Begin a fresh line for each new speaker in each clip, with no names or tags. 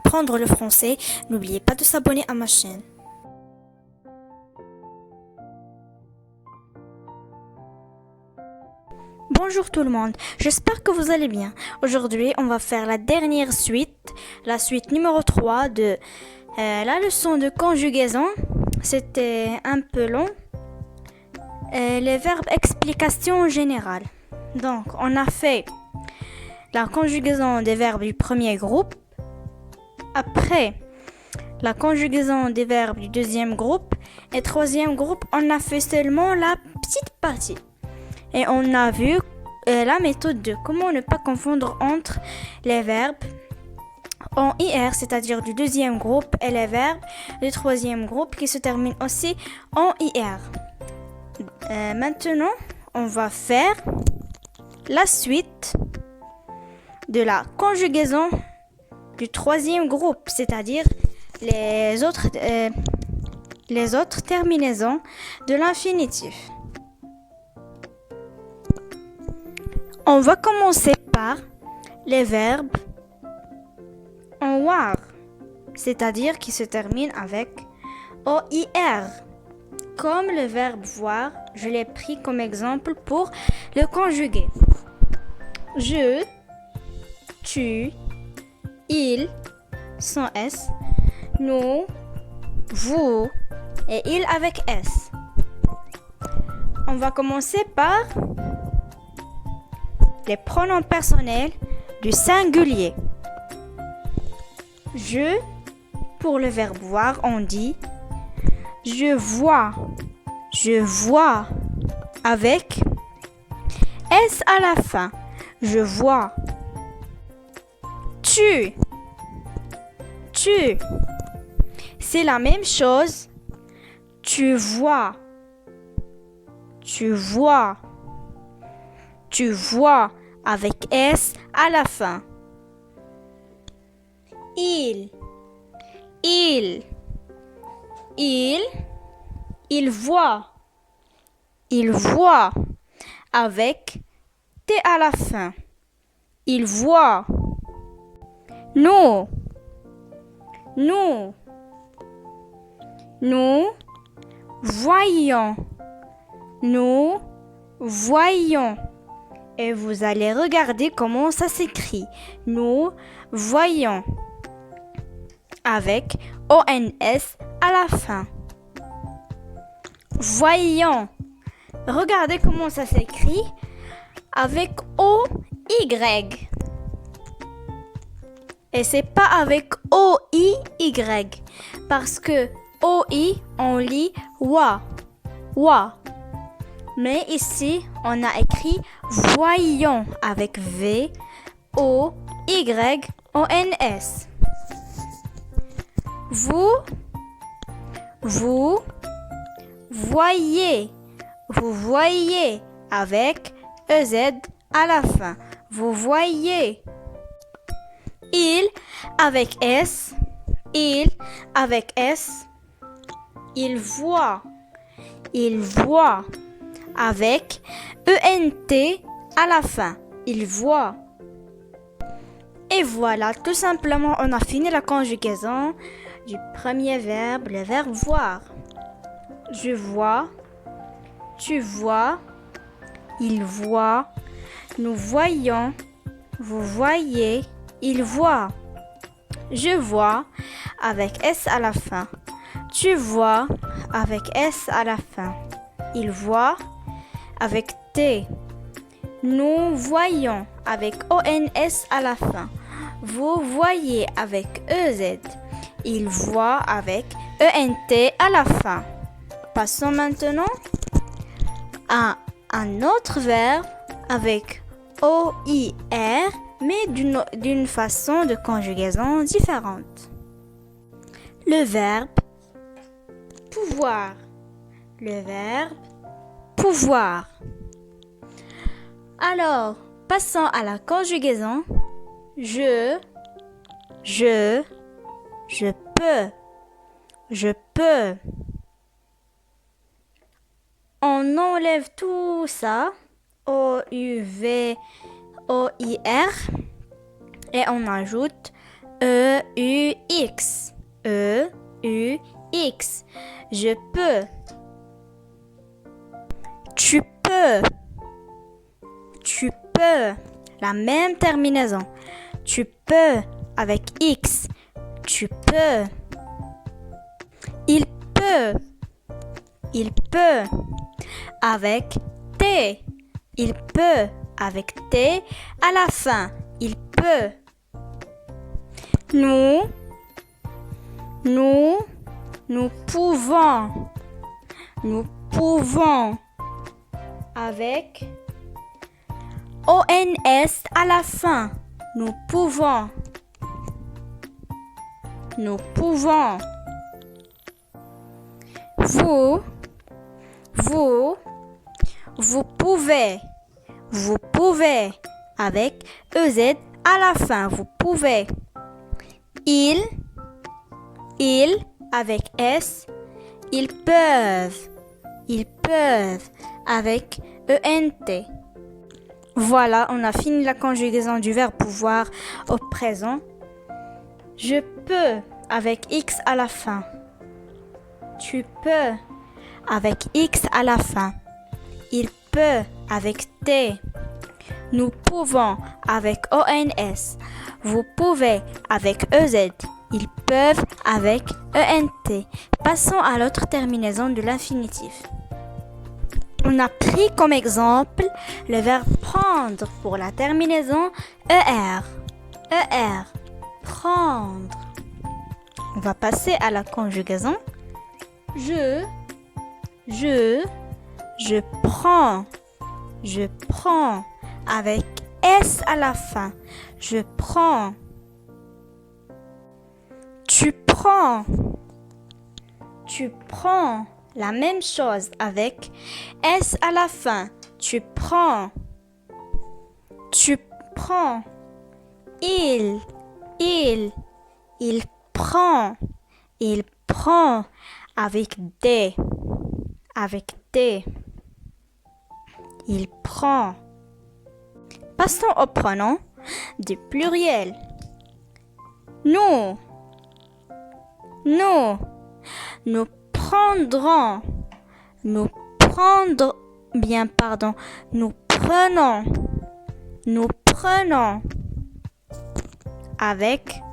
apprendre le français, n'oubliez pas de s'abonner à ma chaîne. Bonjour tout le monde, j'espère que vous allez bien. Aujourd'hui, on va faire la dernière suite, la suite numéro 3 de la leçon de conjugaison. C'était un peu long. Les verbes explication générale. Donc, on a fait la conjugaison des verbes du premier groupe. Après, la conjugaison des verbes du deuxième groupe. Et troisième groupe, on a fait seulement la petite partie. Et on a vu la méthode de comment ne pas confondre entre les verbes en IR, c'est-à-dire du deuxième groupe, et les verbes du troisième groupe qui se terminent aussi en IR. Maintenant, on va faire la suite de la conjugaison du troisième groupe, c'est-à-dire les autres terminaisons de l'infinitif. On va commencer par les verbes en war, c'est-à-dire qui se terminent avec OIR. Comme le verbe voir, je l'ai pris comme exemple pour le conjuguer. Je, tu, il, sans S, nous, vous et il avec S. On va commencer par les pronoms personnels du singulier. Je, pour le verbe voir, on dit je vois avec S à la fin. Je vois. Tu, c'est la même chose. Tu vois avec S à la fin. Il voit avec T à la fin. Il voit. Nous voyons. Et vous allez regarder comment ça s'écrit. Nous voyons avec ONS à la fin. Voyons. Regardez comment ça s'écrit avec OY. Et c'est pas avec OIY. Parce que OI, on lit wa. Mais ici, on a écrit voyons avec VOYONS. Vous voyez avec EZ à la fin. Vous voyez. Il avec S. Il voit avec ENT à la fin. Il voit. Et voilà, tout simplement, on a fini la conjugaison du premier verbe, le verbe voir. Je vois, tu vois, il voit, nous voyons, vous voyez, il voit. Je vois avec S à la fin. Tu vois avec S à la fin. Il voit avec T. Nous voyons avec ONS à la fin. Vous voyez avec EZ. Il voit avec ENT à la fin. Passons maintenant à un autre verbe avec OIR, mais d'une façon de conjugaison différente. Le verbe pouvoir. Alors, passons à la conjugaison. Je peux. On enlève tout ça, O-U-V-O-I-R, et on ajoute E-U-X. E-U-X. Je peux. Tu peux. Tu peux. La même terminaison. Tu peux avec X. Tu peux. Il peut. Il peut. Avec T. Il peut. Avec T à la fin. Il peut. Nous pouvons. Nous pouvons. Avec ONS à la fin. Nous pouvons. Nous pouvons. Vous pouvez. Vous pouvez. Avec EZ à la fin. Vous pouvez. Ils avec S. Ils peuvent. Ils peuvent. Avec ENT. Voilà, on a fini la conjugaison du verbe pouvoir au présent. Je peux avec X à la fin. Tu peux avec X à la fin. Il peut avec T. Nous pouvons avec ONS. Vous pouvez avec EZ. Ils peuvent avec ENT. Passons à l'autre terminaison de l'infinitif. On a pris comme exemple le verbe prendre pour la terminaison ER. ER. Prendre. On va passer à la conjugaison. Je prends. Je prends. Avec S à la fin. Je prends. Tu prends. Tu prends. La même chose avec S à la fin. Tu prends. Tu prends. Il prend. Il prend. Avec D. Avec D. Il prend. Passons au pronom du pluriel. Nous prendrons. Nous prenons. Nous prenons. Avec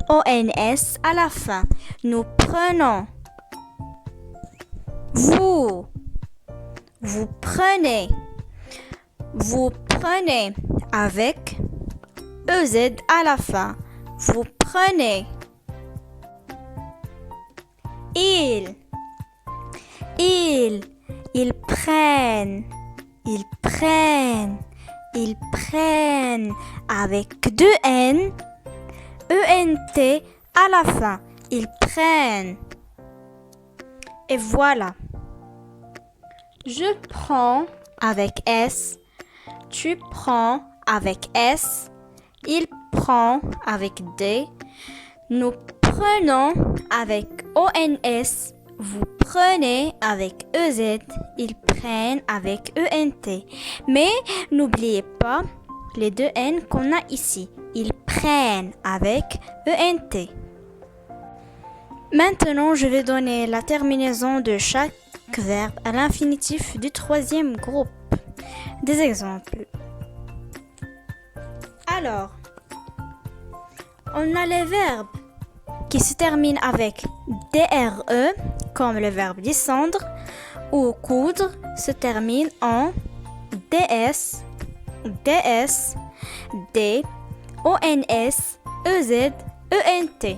ONS à la fin. Nous prenons. Vous prenez. Vous prenez. Avec EZ à la fin. Vous prenez. Ils prennent. Ils prennent. Ils prennent. Avec deux N. ENT à la fin. Ils prennent. Et voilà. Je prends avec S. Tu prends avec S. Il prend avec D. Nous prenons avec ONS. Vous prenez avec EZ. Ils prennent avec ENT. Mais n'oubliez pas les deux N qu'on a ici. Ils prennent avec ENT. Maintenant, je vais donner la terminaison de chaque verbe à l'infinitif du troisième groupe. Des exemples. Alors, on a les verbes qui se terminent avec DRE, comme le verbe descendre, ou coudre se termine en DS, DS, D, ONS, EZ, ENT.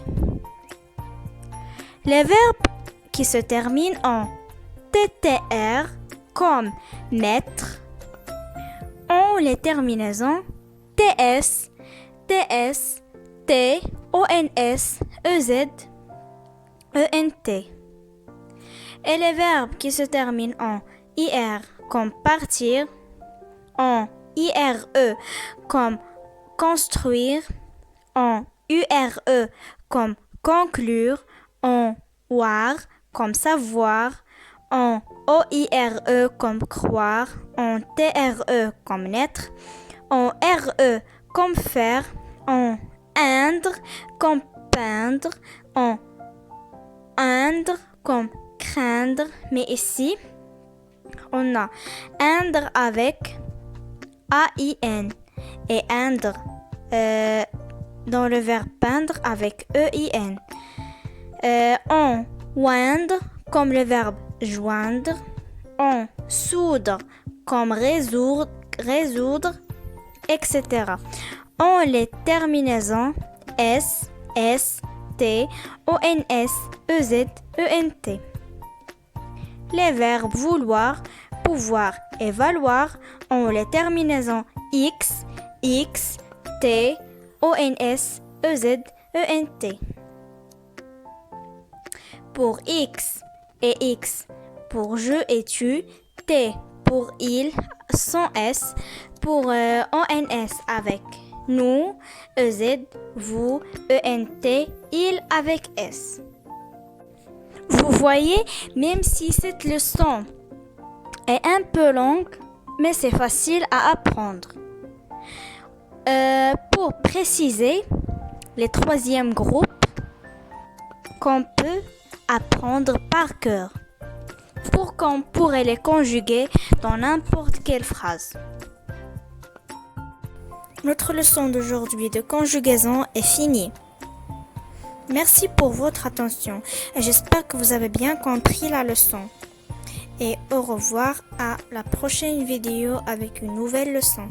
Les verbes qui se terminent en TTR, comme mettre, ont les terminaisons TS, TS, T, ONS, EZ, ENT. Et les verbes qui se terminent en IR comme partir, en IRE comme construire, en URE comme conclure, en OIR comme savoir, en OIRE comme croire, en TRE comme naître, en RE comme faire, en eindre comme peindre, en eindre comme craindre, mais ici, on a eindre avec A-I-N et eindre dans le verbe peindre avec E-I-N. On oindre comme le verbe joindre, on soudre comme résoudre, etc. On les terminaisons S, S, T, O-N-S, E-Z, E-N-T. Les verbes vouloir, pouvoir et valoir ont les terminaisons X, X, T, O-N-S, E-Z, E-N-T. Pour X et X, pour je et tu, T pour il, sans S, pour ONS avec nous, EZ, vous, ENT, il avec S. Vous voyez, même si cette leçon est un peu longue, mais c'est facile à apprendre. Pour préciser, les troisièmes groupes qu'on peut apprendre par cœur, pour qu'on pourrait les conjuguer dans n'importe quelle phrase. Notre leçon d'aujourd'hui de conjugaison est finie. Merci pour votre attention et j'espère que vous avez bien compris la leçon. Et au revoir à la prochaine vidéo avec une nouvelle leçon.